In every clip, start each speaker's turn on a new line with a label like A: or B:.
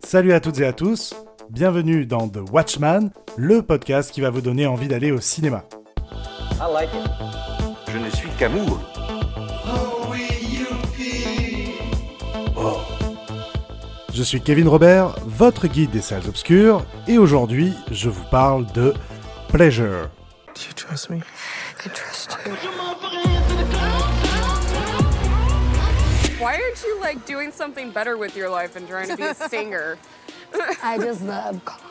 A: Salut à toutes et à tous, bienvenue dans The Watchman, le podcast qui va vous donner envie d'aller au cinéma.
B: I like it.
C: Je ne suis qu'amour.
A: Je suis Kevin Robert, votre guide des salles obscures, et aujourd'hui, je vous parle de Pleasure.
D: Do you trust me?
E: I trust you.
F: Why aren't you like doing something better with your life and trying to be a singer?
E: I just love cock.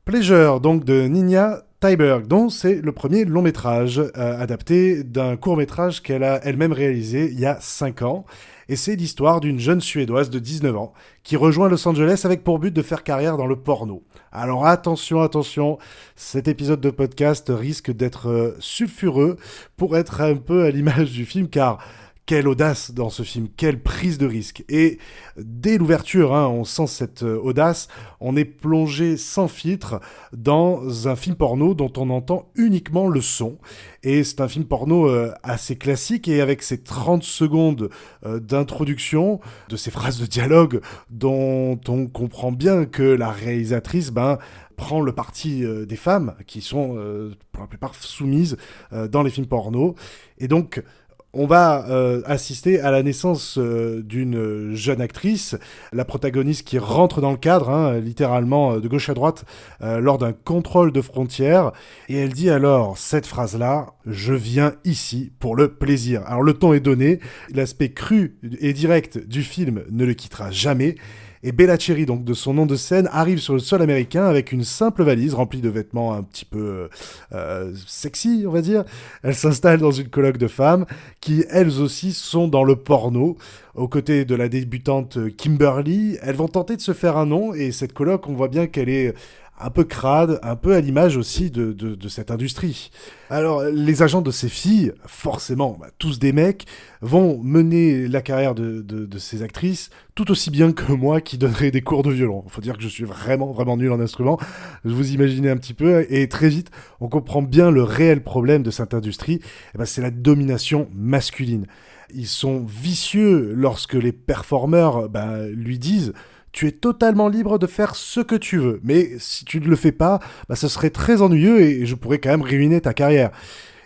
A: Pleasure, donc de Ninja Thyberg, dont c'est le premier long métrage adapté d'un court métrage qu'elle a elle-même réalisé il y a 5 ans. Et c'est l'histoire d'une jeune Suédoise de 19 ans qui rejoint Los Angeles avec pour but de faire carrière dans le porno. Alors attention, cet épisode de podcast risque d'être sulfureux pour être un peu à l'image du film, car quelle audace dans ce film, quelle prise de risque. Et dès l'ouverture, on sent cette audace, on est plongé sans filtre dans un film porno dont on entend uniquement le son. Et c'est un film porno assez classique, et avec ces 30 secondes d'introduction, de ces phrases de dialogue dont on comprend bien que la réalisatrice prend le parti des femmes qui sont pour la plupart soumises dans les films porno. Et donc on va assister à la naissance d'une jeune actrice, la protagoniste qui rentre dans le cadre, littéralement de gauche à droite, lors d'un contrôle de frontières. Et elle dit alors cette phrase-là, « Je viens ici pour le plaisir ». Alors le ton est donné, l'aspect cru et direct du film ne le quittera jamais. Et Bella Cherry, donc de son nom de scène, arrive sur le sol américain avec une simple valise remplie de vêtements un petit peu sexy, on va dire. Elle s'installe dans une colloque de femmes qui, elles aussi, sont dans le porno. Aux côtés de la débutante Kimberly, elles vont tenter de se faire un nom, et cette colloque, on voit bien qu'elle est un peu crade, un peu à l'image aussi de cette industrie. Alors, les agents de ces filles, forcément, tous des mecs, vont mener la carrière de ces actrices tout aussi bien que moi qui donnerai des cours de violon. Il faut dire que je suis vraiment nul en instrument, vous imaginez un petit peu, et très vite, on comprend bien le réel problème de cette industrie, c'est la domination masculine. Ils sont vicieux lorsque les performeurs lui disent « Tu es totalement libre de faire ce que tu veux, mais si tu ne le fais pas, ce serait très ennuyeux et je pourrais quand même ruiner ta carrière. »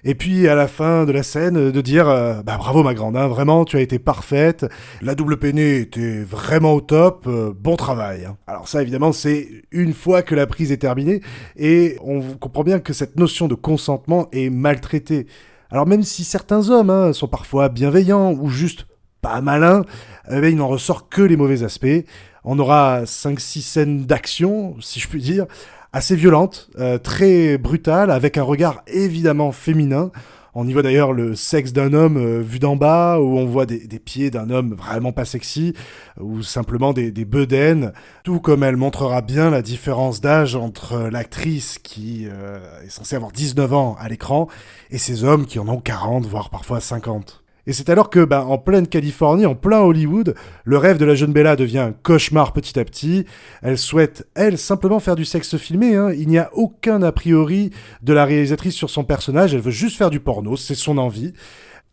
A: Et puis à la fin de la scène, de dire « Bravo ma grande, vraiment, tu as été parfaite, la double peinée était vraiment au top, bon travail. » Alors ça, évidemment, c'est une fois que la prise est terminée, et on comprend bien que cette notion de consentement est maltraitée. Alors même si certains hommes sont parfois bienveillants ou juste pas malins, il n'en ressort que les mauvais aspects. On aura 5-6 scènes d'action, si je puis dire, assez violentes, très brutales, avec un regard évidemment féminin. On y voit d'ailleurs le sexe d'un homme vu d'en bas, où on voit des pieds d'un homme vraiment pas sexy, ou simplement des bedaines, tout comme elle montrera bien la différence d'âge entre l'actrice qui est censée avoir 19 ans à l'écran, et ces hommes qui en ont 40, voire parfois 50. Et c'est alors que, en pleine Californie, en plein Hollywood, le rêve de la jeune Bella devient un cauchemar petit à petit. Elle souhaite, simplement faire du sexe filmé. Il n'y a aucun a priori de la réalisatrice sur son personnage. Elle veut juste faire du porno, c'est son envie.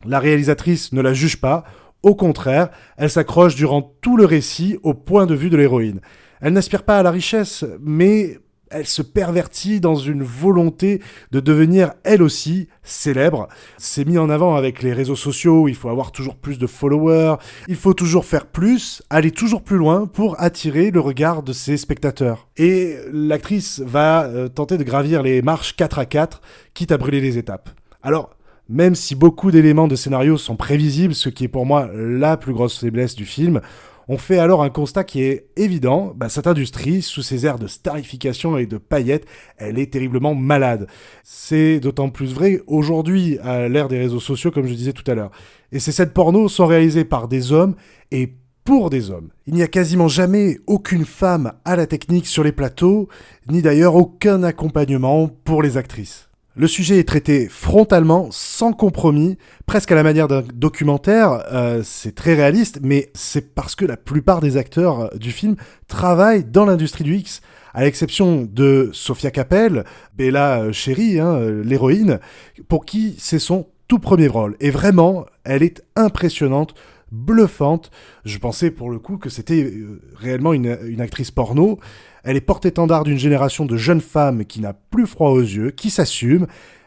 A: La réalisatrice ne la juge pas. Au contraire, elle s'accroche durant tout le récit au point de vue de l'héroïne. Elle n'aspire pas à la richesse, mais elle se pervertit dans une volonté de devenir, elle aussi, célèbre. C'est mis en avant avec les réseaux sociaux, où il faut avoir toujours plus de followers, il faut toujours faire plus, aller toujours plus loin pour attirer le regard de ses spectateurs. Et l'actrice va tenter de gravir les marches 4 à 4, quitte à brûler les étapes. Alors, même si beaucoup d'éléments de scénario sont prévisibles, ce qui est pour moi la plus grosse faiblesse du film, on fait alors un constat qui est évident, cette industrie, sous ses airs de starification et de paillettes, elle est terriblement malade. C'est d'autant plus vrai aujourd'hui, à l'ère des réseaux sociaux, comme je disais tout à l'heure. Et ces scènes porno sont réalisées par des hommes et pour des hommes. Il n'y a quasiment jamais aucune femme à la technique sur les plateaux, ni d'ailleurs aucun accompagnement pour les actrices. Le sujet est traité frontalement, sans compromis, presque à la manière d'un documentaire. C'est très réaliste, mais c'est parce que la plupart des acteurs du film travaillent dans l'industrie du X, à l'exception de Sofia Capel, Bella Cherry, l'héroïne, pour qui c'est son tout premier rôle. Et vraiment, elle est impressionnante bluffante. Je pensais pour le coup que c'était réellement une actrice porno. Elle est porte-étendard d'une génération de jeunes femmes qui n'a plus froid aux yeux, qui s'assument.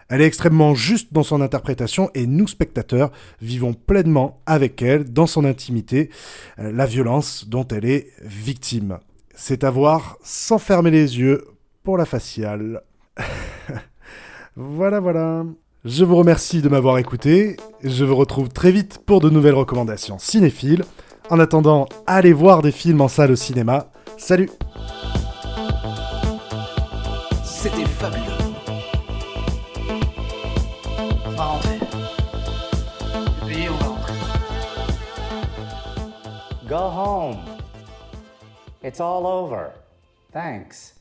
A: Elle est extrêmement juste dans son interprétation et nous, spectateurs, vivons pleinement avec elle, dans son intimité, la violence dont elle est victime. C'est à voir sans fermer les yeux pour la faciale. Voilà. Je vous remercie de m'avoir écouté. Je vous retrouve très vite pour de nouvelles recommandations cinéphiles. En attendant, allez voir des films en salle au cinéma. Salut!
D: C'était fabuleux. On va rentrer. Le pays, on va rentrer.
B: Go home. It's all over. Thanks.